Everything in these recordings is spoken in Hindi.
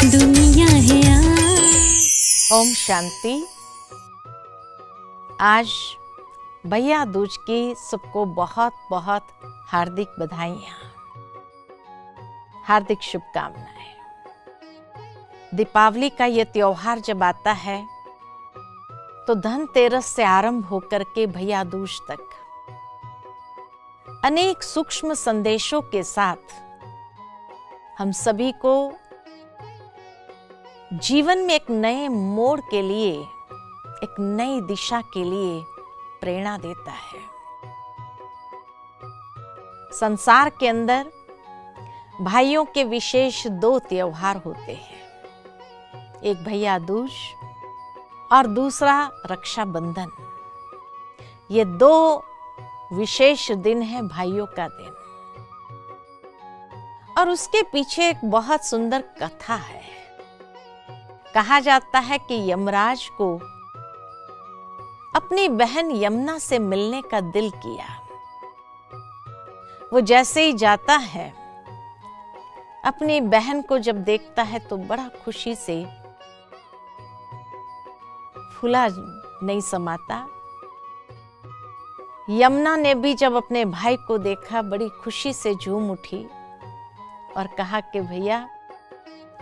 दुनिया है ओम शांति। आज भैया दूज की सबको बहुत बहुत हार्दिक बधाइयाँ, हार्दिक शुभकामनाएं। दीपावली का ये त्योहार जब आता है तो धनतेरस से आरंभ होकर के भैया दूज तक अनेक सूक्ष्म संदेशों के साथ हम सभी को जीवन में एक नए मोड़ के लिए, एक नई दिशा के लिए प्रेरणा देता है। संसार के अंदर भाइयों के विशेष दो त्योहार होते हैं, एक भैया दूज और दूसरा रक्षाबंधन। ये दो विशेष दिन है भाइयों का दिन, और उसके पीछे एक बहुत सुंदर कथा है। कहा जाता है कि यमराज को अपनी बहन यमुना से मिलने का दिल किया। वो जैसे ही जाता है, अपनी बहन को जब देखता है तो बड़ा खुशी से फूला नहीं समाता। यमुना ने भी जब अपने भाई को देखा बड़ी खुशी से झूम उठी और कहा कि भैया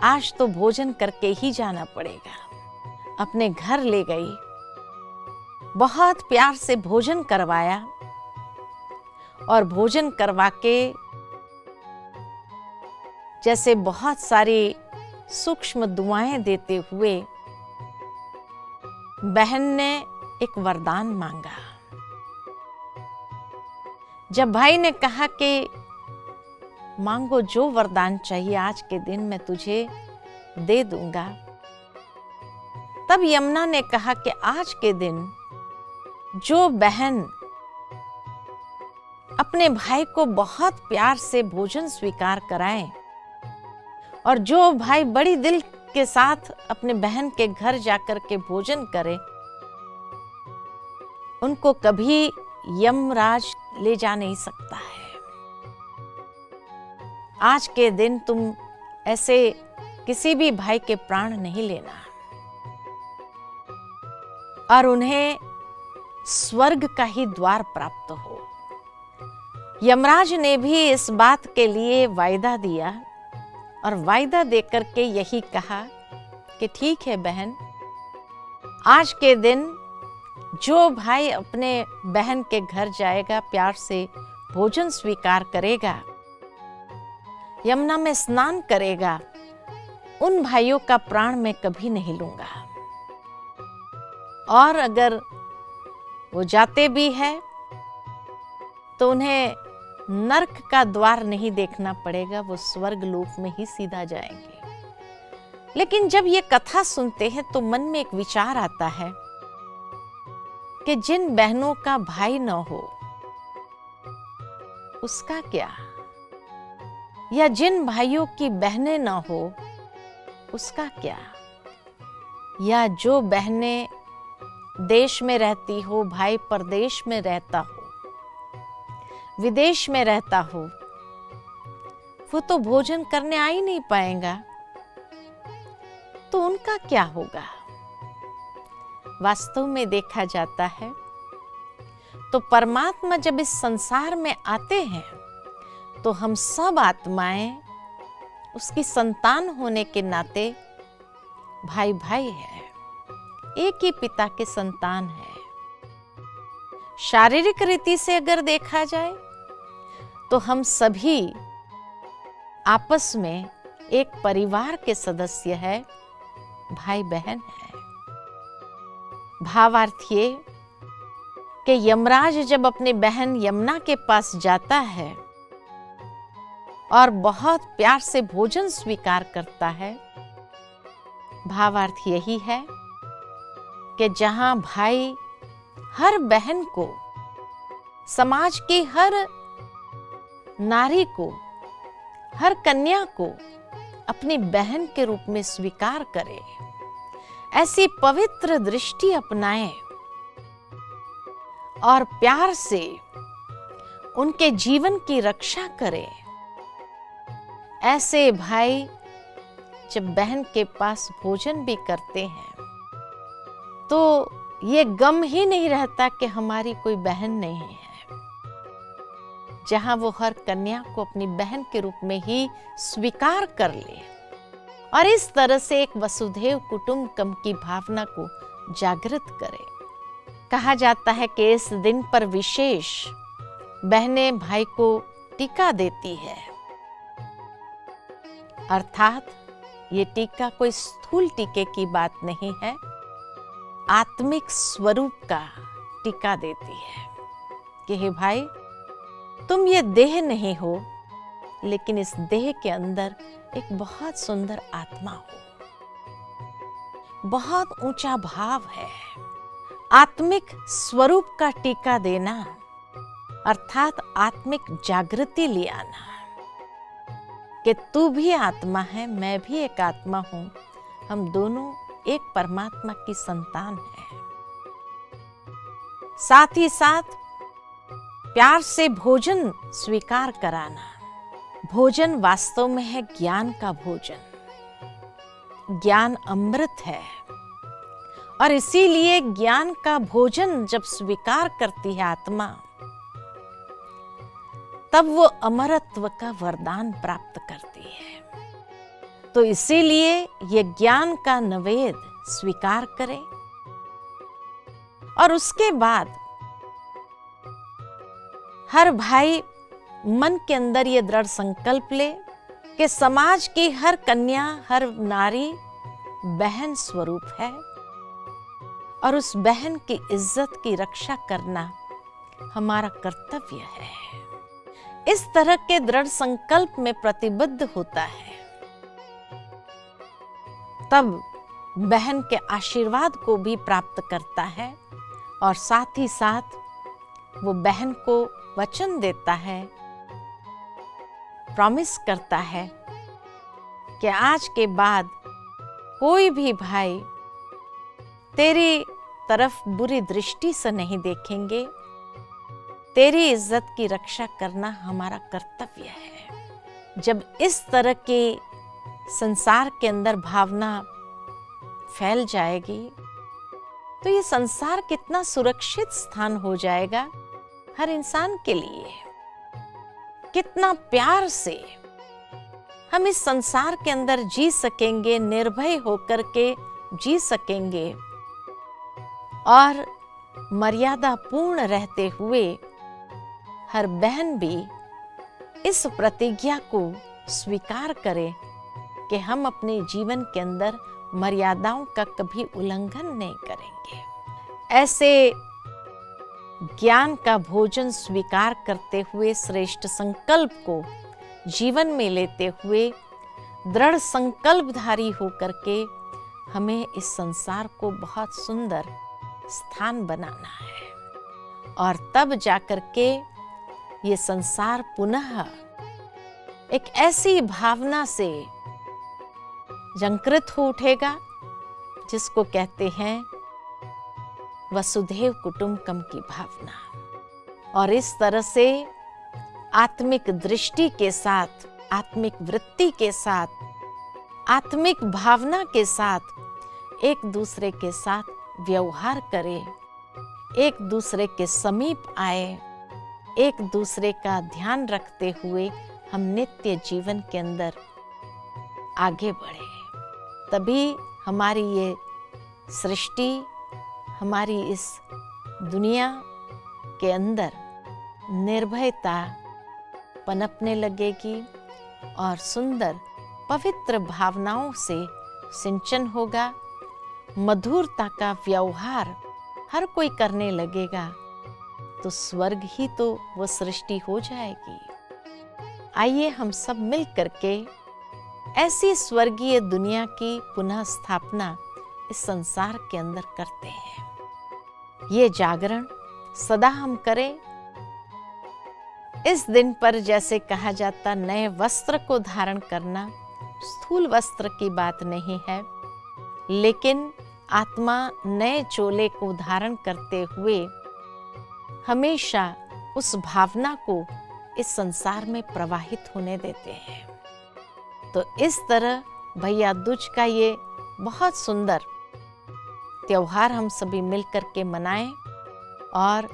आज तो भोजन करके ही जाना पड़ेगा। अपने घर ले गई, बहुत प्यार से भोजन करवाया और भोजन करवा के जैसे बहुत सारी सूक्ष्म दुआएं देते हुए बहन ने एक वरदान मांगा। जब भाई ने कहा कि मांगो जो वरदान चाहिए, आज के दिन मैं तुझे दे दूंगा, तब यमुना ने कहा कि आज के दिन जो बहन अपने भाई को बहुत प्यार से भोजन स्वीकार कराए और जो भाई बड़ी दिल के साथ अपने बहन के घर जाकर के भोजन करे, उनको कभी यमराज ले जा नहीं सकता है। आज के दिन तुम ऐसे किसी भी भाई के प्राण नहीं लेना और उन्हें स्वर्ग का ही द्वार प्राप्त हो। यमराज ने भी इस बात के लिए वायदा दिया और वायदा देकर के यही कहा कि ठीक है बहन, आज के दिन जो भाई अपने बहन के घर जाएगा, प्यार से भोजन स्वीकार करेगा, यमुना में स्नान करेगा, उन भाइयों का प्राण मैं कभी नहीं लूंगा। और अगर वो जाते भी है तो उन्हें नरक का द्वार नहीं देखना पड़ेगा, वो स्वर्ग लोक में ही सीधा जाएंगे। लेकिन जब ये कथा सुनते हैं तो मन में एक विचार आता है कि जिन बहनों का भाई न हो उसका क्या, या जिन भाइयों की बहनें न हो उसका क्या, या जो बहनें देश में रहती हो, भाई परदेश में रहता हो, विदेश में रहता हो, वो तो भोजन करने आ ही नहीं पाएगा, तो उनका क्या होगा। वास्तव में देखा जाता है तो परमात्मा जब इस संसार में आते हैं तो हम सब आत्माएं उसकी संतान होने के नाते भाई भाई है, एक ही पिता के संतान है। शारीरिक रीति से अगर देखा जाए तो हम सभी आपस में एक परिवार के सदस्य है, भाई बहन है। भावार्थ ये कि यमराज जब अपनी बहन यमुना के पास जाता है और बहुत प्यार से भोजन स्वीकार करता है, भावार्थ यही है कि जहां भाई हर बहन को, समाज की हर नारी को, हर कन्या को अपनी बहन के रूप में स्वीकार करे, ऐसी पवित्र दृष्टि अपनाए और प्यार से उनके जीवन की रक्षा करे, ऐसे भाई जब बहन के पास भोजन भी करते हैं तो ये गम ही नहीं रहता कि हमारी कोई बहन नहीं है, जहां वो हर कन्या को अपनी बहन के रूप में ही स्वीकार कर ले और इस तरह से एक वसुधैव कुटुंबकम की भावना को जागृत करे। कहा जाता है कि इस दिन पर विशेष बहनें भाई को टीका देती है, अर्थात ये टीका कोई स्थूल टीके की बात नहीं है, आत्मिक स्वरूप का टीका देती है कि हे भाई, तुम ये देह नहीं हो, लेकिन इस देह के अंदर एक बहुत सुंदर आत्मा हो, बहुत ऊंचा भाव है। आत्मिक स्वरूप का टीका देना अर्थात आत्मिक जागृति ले आना कि तू भी आत्मा है, मैं भी एक आत्मा हूं, हम दोनों एक परमात्मा की संतान है। साथ ही साथ प्यार से भोजन स्वीकार कराना। भोजन वास्तव में है ज्ञान का भोजन, ज्ञान अमृत है और इसीलिए ज्ञान का भोजन जब स्वीकार करती है आत्मा, तब वो अमरत्व का वरदान प्राप्त करती है। तो इसीलिए ये ज्ञान का नवेद स्वीकार करे और उसके बाद हर भाई मन के अंदर ये दृढ़ संकल्प ले कि समाज की हर कन्या, हर नारी बहन स्वरूप है और उस बहन की इज्जत की रक्षा करना हमारा कर्तव्य है। इस तरह के दृढ़ संकल्प में प्रतिबद्ध होता है, तब बहन के आशीर्वाद को भी प्राप्त करता है और साथ ही साथ वो बहन को वचन देता है, प्रॉमिस करता है कि आज के बाद कोई भी भाई तेरी तरफ बुरी दृष्टि से नहीं देखेंगे, तेरी इज्जत की रक्षा करना हमारा कर्तव्य है। जब इस तरह के संसार के अंदर भावना फैल जाएगी तो ये संसार कितना सुरक्षित स्थान हो जाएगा हर इंसान के लिए। कितना प्यार से हम इस संसार के अंदर जी सकेंगे, निर्भय होकर के जी सकेंगे और मर्यादा पूर्ण रहते हुए हर बहन भी इस प्रतिज्ञा को स्वीकार करे कि हम अपने जीवन के अंदर मर्यादाओं का कभी उल्लंघन नहीं करेंगे। ऐसे ज्ञान का भोजन स्वीकार करते हुए, श्रेष्ठ संकल्प को जीवन में लेते हुए, दृढ़ संकल्पधारी होकर के हमें इस संसार को बहुत सुंदर स्थान बनाना है और तब जाकर के ये संसार पुनः एक ऐसी भावना से झंकृत हो उठेगा जिसको कहते हैं वसुधैव कुटुंबकम की भावना। और इस तरह से आत्मिक दृष्टि के साथ, आत्मिक वृत्ति के साथ, आत्मिक भावना के साथ एक दूसरे के साथ व्यवहार करें, एक दूसरे के समीप आए, एक दूसरे का ध्यान रखते हुए हम नित्य जीवन के अंदर आगे बढ़े। तभी हमारी ये सृष्टि, हमारी इस दुनिया के अंदर निर्भयता पनपने लगेगी और सुंदर पवित्र भावनाओं से सिंचन होगा। मधुरता का व्यवहार हर कोई करने लगेगा तो स्वर्ग ही तो वो सृष्टि हो जाएगी। आइए हम सब मिल करके ऐसी स्वर्गीय दुनिया की पुनः स्थापना इस संसार के अंदर करते हैं। ये जागरण सदा हम करें। इस दिन पर जैसे कहा जाता, नए वस्त्र को धारण करना स्थूल वस्त्र की बात नहीं है, लेकिन आत्मा नए चोले को धारण करते हुए हमेशा उस भावना को इस संसार में प्रवाहित होने देते हैं। तो इस तरह भैया दूज का ये बहुत सुंदर त्योहार हम सभी मिलकर के मनाएं और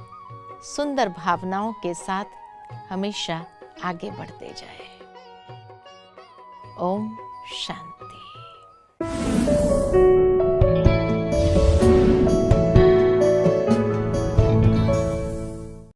सुंदर भावनाओं के साथ हमेशा आगे बढ़ते जाएं। ओम शांति।